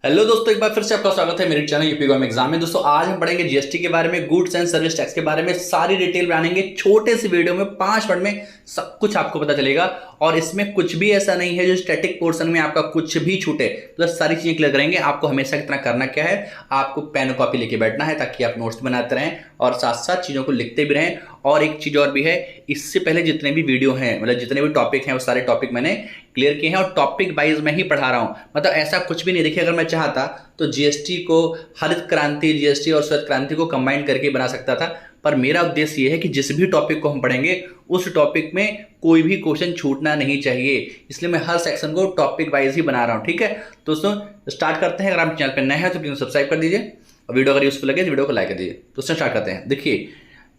Hello दोस्तों, एक बार फिर से आपका स्वागत है मेरे चैनल यूपी गवर्नमेंट एग्जाम में। दोस्तों आज हम पढ़ेंगे जीएसटी के बारे में, गुड्स एंड सर्विस टैक्स के बारे में सारी डिटेल जानेंगे। छोटे से वीडियो में 5 मिनट में सब कुछ आपको पता चलेगा और इसमें कुछ भी ऐसा नहीं है जो स्टैटिक पोर्शन में आपका कुछ भी छूटे। तो सारी चीजें क्लियर करेंगे। आपको हमेशा कितना करना क्या है, आपको पेन और कॉपी लेके बैठना है ताकि आप नोट्स बनाते रहें और साथ साथ चीजों को लिखते भी रहें। और एक चीज और भी है, इससे पहले जितने भी वीडियो हैं, मतलब जितने भी टॉपिक हैं, वो सारे टॉपिक मैंने क्लियर किए हैं और टॉपिक वाइज में ही पढ़ा रहा हूं। मतलब ऐसा कुछ भी नहीं। देखिए, अगर मैं चाहता तो जीएसटी को हरित क्रांति, जीएसटी और श्वेत क्रांति को कंबाइन करके बना सकता था, पर मेरा उद्देश्य यह है कि जिस भी टॉपिक को हम पढ़ेंगे उस टॉपिक में कोई भी क्वेश्चन छूटना नहीं चाहिए, इसलिए मैं हर सेक्शन को टॉपिक वाइज ही बना रहा हूं। ठीक है दोस्तों, स्टार्ट करते हैं। अगर आप चैनल पर नए हैं तो प्लीज सब्सक्राइब कर दीजिए और वीडियो अगर यूजफुल लगे तो वीडियो को लाइक कर दीजिए। दोस्तों स्टार्ट करते हैं। देखिए,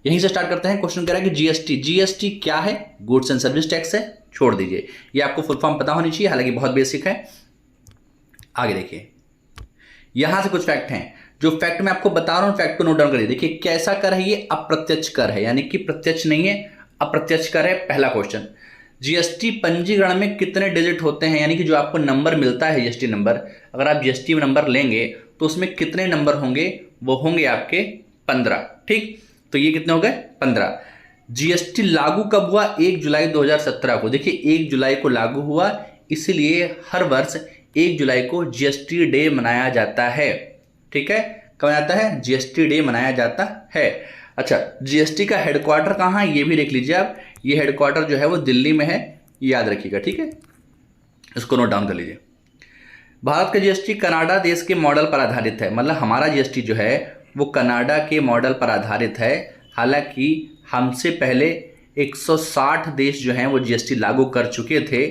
यहीं से स्टार्ट करते हैं। क्वेश्चन कह रहा है कि जीएसटी क्या है? गुड्स एंड सर्विस टैक्स है। छोड़ दीजिए, ये आपको फुल फॉर्म पता होनी चाहिए, हालांकि बहुत बेसिक है। आगे देखिए, यहां से कुछ फैक्ट हैं। जो फैक्ट मैं आपको बता रहा हूं, फैक्ट को नोट डाउन करिए। देखिए, कैसा कर है ये? अप्रत्यक्ष कर है, यानी कि प्रत्यक्ष नहीं है, अप्रत्यक्ष कर है। पहला क्वेश्चन, जीएसटी पंजीकरण में कितने डिजिट होते हैं? यानी कि जो आपको नंबर मिलता है जीएसटी नंबर, अगर आप जीएसटी नंबर लेंगे तो उसमें कितने नंबर होंगे? वो होंगे आपके 15। ठीक, तो ये कितने हो गए? 15। जीएसटी लागू कब हुआ? 1 जुलाई 2017 को। देखिए, 1 जुलाई को लागू हुआ, इसलिए हर वर्ष 1 जुलाई को जीएसटी डे मनाया जाता है। ठीक है, कब मनाता है? जीएसटी डे मनाया जाता है। अच्छा, जीएसटी का हेडक्वार्टर कहाँ है ये भी देख लीजिए आप। ये हेडक्वार्टर जो है वो दिल्ली में है, याद रखिएगा। ठीक है, इसको नोट डाउन कर लीजिए। भारत का जीएसटी कनाडा देश के मॉडल पर आधारित है। मतलब हमारा जीएसटी जो है वो कनाडा के मॉडल पर आधारित है। हालांकि हमसे पहले 160 देश जो हैं वो जीएसटी लागू कर चुके थे।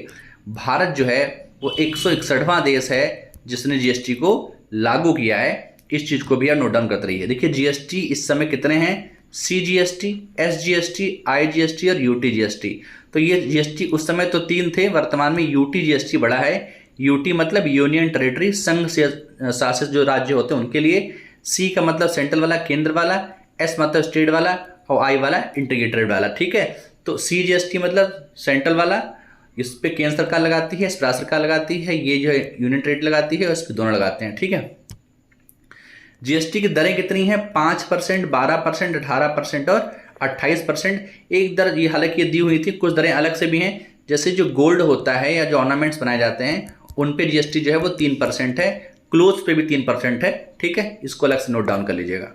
भारत जो है वो 161वां देश है जिसने जीएसटी को लागू किया है। इस चीज को भी आप नोट डाउन करते रहिए। देखिए, जीएसटी इस समय कितने हैं? सीजीएसटी, एसजीएसटी, आईजीएसटी और यूटीजीएसटी। तो ये जीएसटी उस समय तो 3 थे, वर्तमान में यूटीजीएसटी बढ़ा है। यूटी मतलब यूनियन टेरिटरी, संघ से शासित जो राज्य होते हैं उनके लिए। सी का मतलब सेंट्रल वाला, केंद्र वाला। एस मतलब स्टेट वाला और आई वाला इंटीग्रेटेड वाला। ठीक है, तो सीजीएसटी मतलब सेंट्रल वाला, इस पे केंद्र सरकार लगाती है, इस पर राज्य सरकार लगाती है, ये जो है यूनियन टेरिटरी लगाती है और इस पर दोनों लगाते हैं। ठीक है, जीएसटी की दरें कितनी है? 5%, 12%, 18% और 28%। एक दर ये हालांकि ये दी हुई थी, कुछ दरें अलग से भी हैं। जैसे जो गोल्ड होता है या जो ऑर्नामेंट्स बनाए जाते हैं उन पे जीएसटी जो है वो 3% है। क्लोथ पे भी 3% है। ठीक है, इसको अलग से नोट डाउन कर लीजिएगा।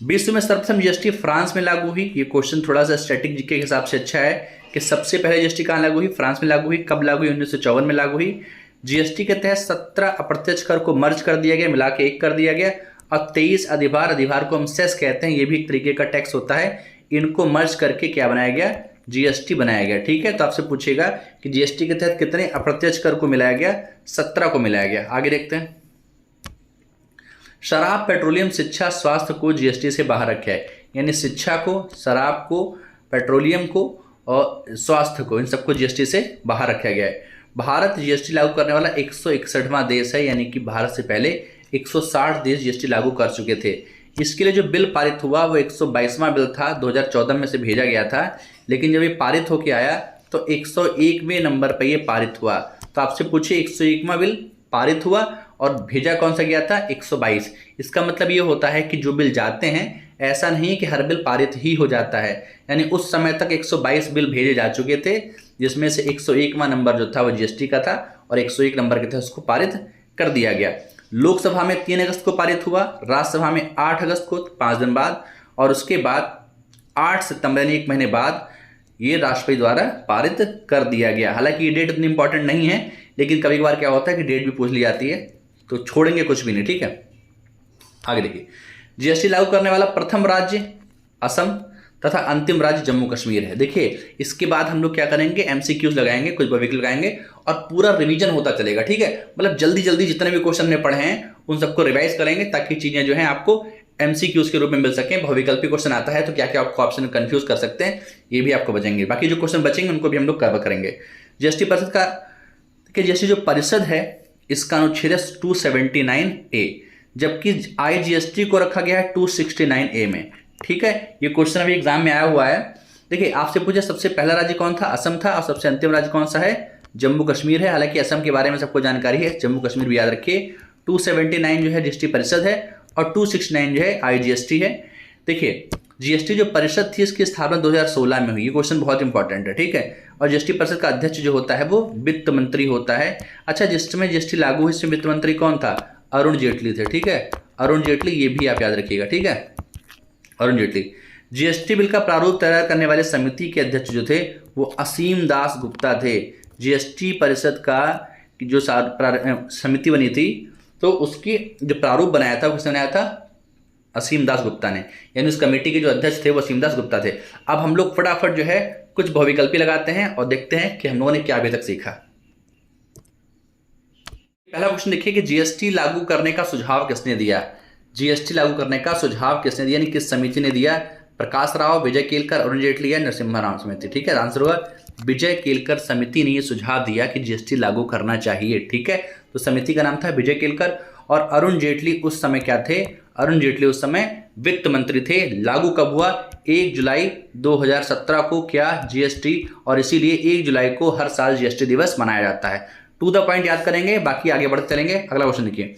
विश्व में सर्वप्रथम जीएसटी फ्रांस में लागू हुई। ये क्वेश्चन थोड़ा सा स्टैटिक जीके के हिसाब से अच्छा है कि सबसे पहले जीएसटी कहाँ लागू हुई? फ्रांस में लागू हुई। कब लागू हुई? 1954 में लागू हुई। जीएसटी के तहत 17 अप्रत्यक्ष कर को मर्ज कर दिया गया, मिला के एक कर दिया गया, और 23 अधिभार को हम सेस कहते हैं, ये भी एक तरीके का टैक्स होता है। इनको मर्ज करके क्या बनाया गया? जीएसटी बनाया गया। ठीक है, तो आपसे पूछेगा कि जीएसटी के तहत कितने अप्रत्यक्ष कर को मिलाया गया? 17 को मिलाया गया। आगे देखते हैं। शराब, पेट्रोलियम, शिक्षा, स्वास्थ्य को जीएसटी से बाहर रखा है। यानी शिक्षा को, शराब को, पेट्रोलियम को और स्वास्थ्य को, इन सबको जीएसटी से बाहर रखा गया है। भारत जीएसटी लागू करने वाला 161वां देश है, यानी कि भारत से पहले 160 देश जीएसटी लागू कर चुके थे। इसके लिए जो बिल पारित हुआ वो 122वां बिल था, 2014 में से भेजा गया था, लेकिन जब ये पारित होके आया तो 101वें नंबर पर ये पारित हुआ। तो आपसे पूछे 101वां बिल पारित हुआ और भेजा कौन सा गया था? 122। इसका मतलब ये होता है कि जो बिल जाते हैं, ऐसा नहीं है कि हर बिल पारित ही हो जाता है। यानी उस समय तक 122 बिल भेजे जा चुके थे, जिसमें से 101वां नंबर जो था वो जीएसटी का था और 101 नंबर के थे उसको पारित कर दिया गया। लोकसभा में 3 अगस्त को पारित हुआ, राज्यसभा में 8 अगस्त को, 5 दिन बाद, और उसके बाद 8 सितंबर यानी 1 महीने बाद ये राष्ट्रपति द्वारा पारित कर दिया गया। हालांकि ये डेट इतनी इंपॉर्टेंट नहीं है, लेकिन कभी कभार क्या होता है कि डेट भी पूछ ली जाती है, तो छोड़ेंगे कुछ भी नहीं। ठीक है, आगे देखिए। जीएसटी लागू करने वाला प्रथम राज्य असम तथा अंतिम राज्य जम्मू कश्मीर है। देखिए, इसके बाद हम लोग क्या करेंगे? एमसीक्यूज लगाएंगे, कुछ भविष्य लगाएंगे और पूरा रिवीजन होता चलेगा। ठीक है, मतलब जल्दी जल्दी जितने भी क्वेश्चन हमने पढ़े हैं उन सबको रिवाइज करेंगे ताकि चीजें जो है आपको एमसीक्यूज के रूप में मिल सके। बहुविकल्पी क्वेश्चन आता है तो क्या क्या आपको ऑप्शन कंफ्यूज कर सकते हैं, ये भी आपको बचेंगे। बाकी जो क्वेश्चन बचेंगे उनको भी हम लोग कवर करेंगे। जीएसटी परिषद का, जीएसटी जो परिषद है इसका अनुच्छेद 279A, जबकि आईजीएसटी को रखा गया है 269A में। ठीक है, ये क्वेश्चन अभी एग्जाम में आया हुआ है। देखिए, आपसे पूछे सबसे पहला राज्य कौन था? असम था, और सबसे अंतिम राज्य कौन सा है? जम्मू कश्मीर है, हालांकि असम के बारे में सबको जानकारी है, जम्मू कश्मीर भी याद रखिए। 279 जो है जीएसटी परिषद है और 269 जो है आईजीएसटी है। देखिए जीएसटी जो परिषद थी इसकी स्थापना 2016 में हुई, ये क्वेश्चन बहुत इंपॉर्टेंट है, ठीक है। और जीएसटी परिषद का अध्यक्ष जो होता है वो वित्त मंत्री होता है। अच्छा, जिसमें जीएसटी लागू हुई इसमें वित्त मंत्री कौन था? अरुण जेटली थे, ठीक है, अरुण जेटली, ये भी आप याद रखिएगा, ठीक है, अरुण जेटली। जीएसटी बिल का प्रारूप तैयार करने वाले समिति के अध्यक्ष जो थे वो असीम दास गुप्ता थे। जीएसटी परिषद का जो समिति बनी थी तो उसकी जो प्रारूप बनाया था वो किसने बनाया था? असीम दास गुप्ता ने, यानी उस कमेटी के जो अध्यक्ष थे वो असीम दास गुप्ता थे। अब हम लोग फटाफट जो है कुछ बहुविकल्पी लगाते हैं और देखते हैं कि हम लोगों ने क्या अभी तक सीखा। पहला क्वेश्चन देखिए कि जीएसटी लागू करने का सुझाव किसने दिया? जीएसटी लागू करने का सुझाव किसने दिया, यानी किस समिति ने दिया? प्रकाश राव, विजय केलकर, अरुण जेटली या नरसिम्हा राव समिति, ठीक है। आंसर होगा विजय केलकर समिति ने यह सुझाव दिया कि जीएसटी लागू करना चाहिए, ठीक है। तो समिति का नाम था विजय केलकर और अरुण जेटली उस समय क्या थे? अरुण जेटली उस समय वित्त मंत्री थे। लागू कब हुआ? 1 जुलाई 2017 को क्या? जीएसटी, और इसीलिए 1 जुलाई को हर साल जीएसटी दिवस मनाया जाता है। टू द पॉइंट याद करेंगे, बाकी आगे बढ़ते चलेंगे। अगला क्वेश्चन देखिए,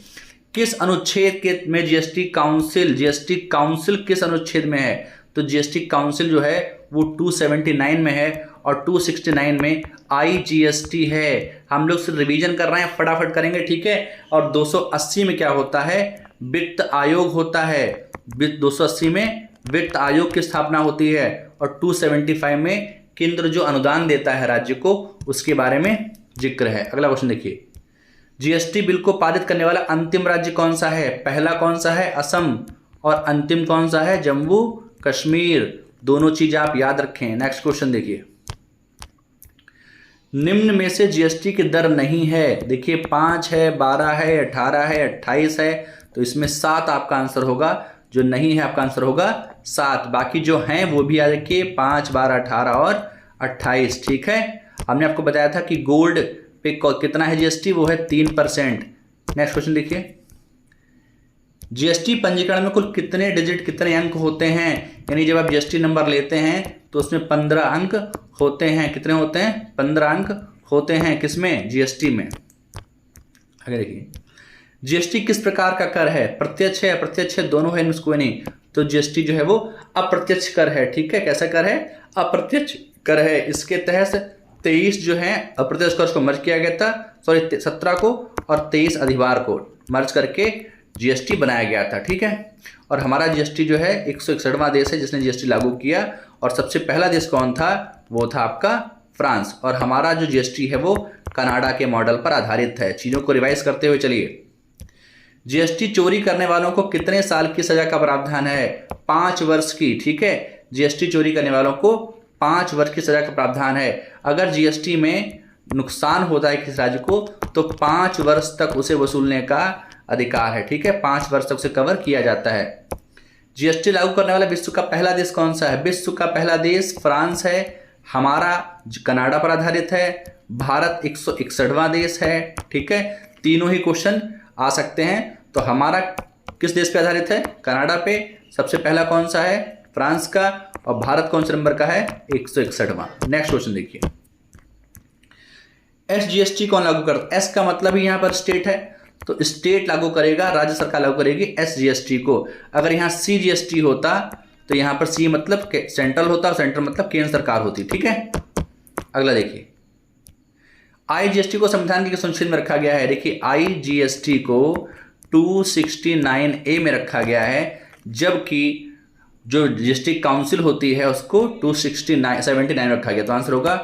किस अनुच्छेद के में जीएसटी काउंसिल किस अनुच्छेद में है? तो जीएसटी काउंसिल जो है वो 279 में है और 269 में आईजीएसटी है। हम लोग सिर्फ रिवीजन कर रहे हैं, फटाफट करेंगे, ठीक है। और 280 में क्या होता है? वित्त आयोग होता है। 280 में वित्त आयोग की स्थापना होती है और 275 में केंद्र जो अनुदान देता है राज्य को उसके बारे में जिक्र है। अगला क्वेश्चन देखिए, जीएसटी बिल को पारित करने वाला अंतिम राज्य कौन सा है? पहला कौन सा है? असम, और अंतिम कौन सा है? जम्मू कश्मीर। दोनों चीज आप याद रखें। नेक्स्ट क्वेश्चन देखिए, निम्न में से जीएसटी की दर नहीं है। देखिए 5 है, 12 है, 18 है, 28 है, तो इसमें 7 आपका आंसर होगा। जो नहीं है आपका आंसर होगा 7। बाकी जो हैं वो भी याद रखिए, 5, 12, 18 और 28, ठीक है। हमने आपको बताया था कि गोल्ड पे कितना है जीएसटी, वो है 3%। नेक्स्ट क्वेश्चन देखिए, जीएसटी पंजीकरण में कुल कितने डिजिट, कितने अंक होते हैं? यानी जब आप जीएसटी नंबर लेते हैं तो उसमें 15 अंक होते हैं। कितने होते हैं? 15 अंक होते हैं। किसमें? जीएसटी में। आगे देखिए, जीएसटी किस प्रकार का कर है? प्रत्यक्ष है, अप्रत्यक्ष है, दोनों है, इनमें कोई नहीं। तो जीएसटी जो है वो अप्रत्यक्ष कर है, ठीक है। कैसा कर है? अप्रत्यक्ष कर है। इसके तहत 23 जो है अप्रत्यक्ष कर को मर्ज किया गया था, 17 को और 23 अधिभार को मर्ज करके जीएसटी बनाया गया था, ठीक है। और हमारा जीएसटी जो है 161वां देश है जिसने जीएसटी लागू किया, और सबसे पहला देश कौन था? वो था आपका फ्रांस। और हमारा जो जीएसटी है वो कनाडा के मॉडल पर आधारित है। चीज़ों को रिवाइज करते हुए चलिए, जीएसटी चोरी करने वालों को कितने साल की सजा का प्रावधान है? 5 वर्ष की, ठीक है। जीएसटी चोरी करने वालों को 5 वर्ष की सजा का प्रावधान है। अगर जीएसटी में नुकसान होता है किसी राज्य को तो 5 वर्ष तक उसे वसूलने का अधिकार है, ठीक है। 5 वर्ष तक उसे कवर किया जाता है। जीएसटी लागू करने वाला विश्व का पहला देश कौन सा है? विश्व का पहला देश फ्रांस है। हमारा कनाडा पर आधारित है। भारत 161वां देश है, ठीक है। तीनों ही क्वेश्चन आ सकते हैं। तो हमारा किस देश पे आधारित है? कनाडा पे। सबसे पहला कौन सा है? फ्रांस का। और भारत कौन से नंबर का है? 161वां। नेक्स्ट क्वेश्चन देखिए, एसजीएसटी कौन लागू करता है? एस का मतलब ही यहाँ पर स्टेट है, तो स्टेट लागू करेगा, राज्य सरकार लागू करेगी एसजीएसटी को। अगर यहाँ सीजीएसटी होता तो यहाँ पर सी मतलब सेंट्रल होता और सेंट्रल मतलब केंद्र सरकार होती, ठीक है। अगला देखिए, आईजीएसटी को संविधान के किस अनुच्छेद में रखा गया है? देखिए आईजीएसटी को 269A में रखा गया है, जबकि जो जीएसटी काउंसिल होती है उसको 279 रखा गया। तो आंसर होगा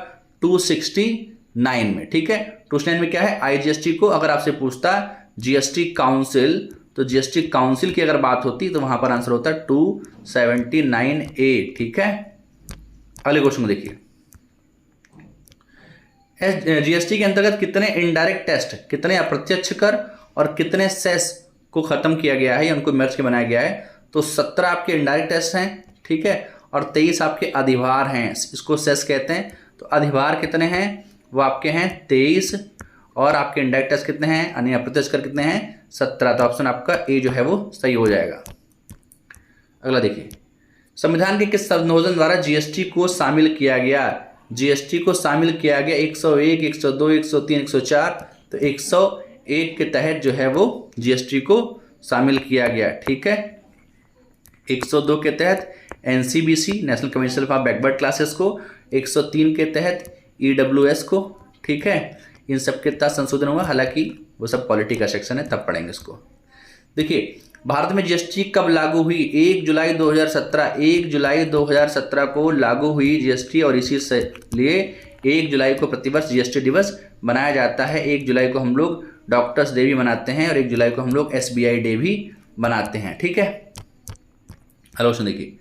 269 में, ठीक है। 269 में क्या है? आईजीएसटी को। अगर आपसे पूछता जीएसटी काउंसिल, तो जीएसटी काउंसिल की अगर बात होती तो वहां पर आंसर होता 279A, ठीक है। अगले क्वेश्चन में देखिए, जीएसटी के अंतर्गत कितने इनडायरेक्ट टेस्ट, कितने अप्रत्यक्ष कर और कितने सेस को खत्म किया गया है या उनको मर्ज के बनाया गया है? तो 17 आपके इनडायरेक्ट टेस्ट हैं, ठीक है, और 23 आपके अधिभार हैं, इसको सेस कहते हैं। तो अधिभार कितने हैं? वो आपके हैं 23, और आपके इनडायरेक्ट टेस्ट कितने हैं यानी अप्रत्यक्ष कर कितने हैं? 17। तो ऑप्शन आपका ए जो है वो सही हो जाएगा। अगला देखिए, संविधान के किस संशोधन द्वारा जीएसटी को शामिल किया गया? जीएसटी को शामिल किया गया 101, 102, 103, 104। तो 101 के तहत जो है वो जीएसटी को शामिल किया गया, ठीक है। 102 के तहत NCBC, national commission for backward classes को, 103 के तहत ईडब्ल्यूएस को, ठीक है। इन सब के तहत संशोधन हुआ, हालांकि वो सब पॉलिटी का सेक्शन है, तब पढ़ेंगे इसको। देखिए भारत में जीएसटी कब लागू हुई? 1 जुलाई 2017। 1 जुलाई 2017 को लागू हुई जीएसटी, और इसी से लिए 1 जुलाई को प्रतिवर्ष जीएसटी दिवस मनाया जाता है। 1 जुलाई को हम लोग डॉक्टर्स डे भी मनाते हैं, और 1 जुलाई को हम लोग एसबीआई डे भी मनाते हैं, ठीक है। हेलो सुन देखिए,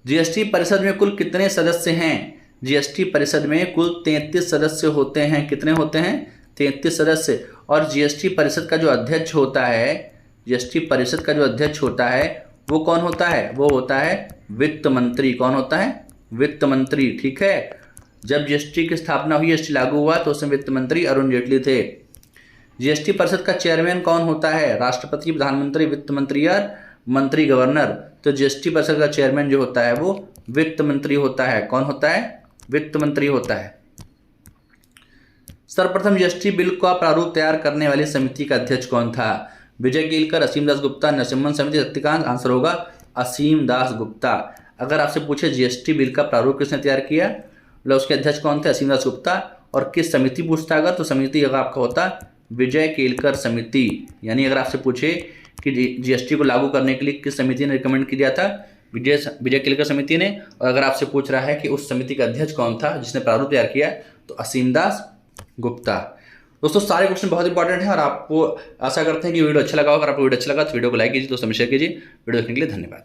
जीएसटी परिषद में कुल कितने सदस्य हैं? जीएसटी परिषद में कुल 33 सदस्य होते हैं। कितने होते हैं? 33 सदस्य। और जीएसटी परिषद का जो अध्यक्ष होता है, जीएसटी परिषद का जो अध्यक्ष होता है वो कौन होता है? वो होता है वित्त मंत्री। कौन होता है? वित्त मंत्री, ठीक है। जब जीएसटी की स्थापना हुई, जीएसटी लागू हुआ, तो उसमें वित्त मंत्री अरुण जेटली थे। जीएसटी परिषद का चेयरमैन कौन होता है? राष्ट्रपति, प्रधानमंत्री, वित्त मंत्री या मंत्री गवर्नर। तो जीएसटी परिषद का चेयरमैन जो होता है वो वित्त मंत्री होता है। कौन होता है? वित्त मंत्री होता है। सर्वप्रथम जीएसटी बिल का प्रारूप तैयार करने वाली समिति का अध्यक्ष कौन था? विजय केलकर, असीम दास गुप्ता, नरसिम्हन समिति, सत्यकांत। आंसर होगा असीम दास गुप्ता। अगर आपसे पूछे जीएसटी बिल का प्रारूप किसने तैयार किया, मतलब उसके अध्यक्ष कौन थे? असीम दास गुप्ता। और किस समिति पूछता अगर, तो समिति अगर आपका होता विजय केलकर समिति। यानी अगर आपसे पूछे कि जीएसटी को लागू करने के लिए किस समिति ने रिकमेंड किया था, विजय केलकर समिति ने। और अगर आपसे पूछ रहा है कि उस समिति का अध्यक्ष कौन था जिसने प्रारूप तैयार किया, तो असीम दास गुप्ता। दोस्तों सारे क्वेश्चन बहुत इंपॉर्टेंट हैं, और आपको आशा करते हैं कि वीडियो अच्छा लगा होगा। अगर आपको वीडियो अच्छा लगा तो वीडियो को लाइक कीजिए, दोस्तों में शेयर कीजिए। वीडियो देखने के लिए धन्यवाद।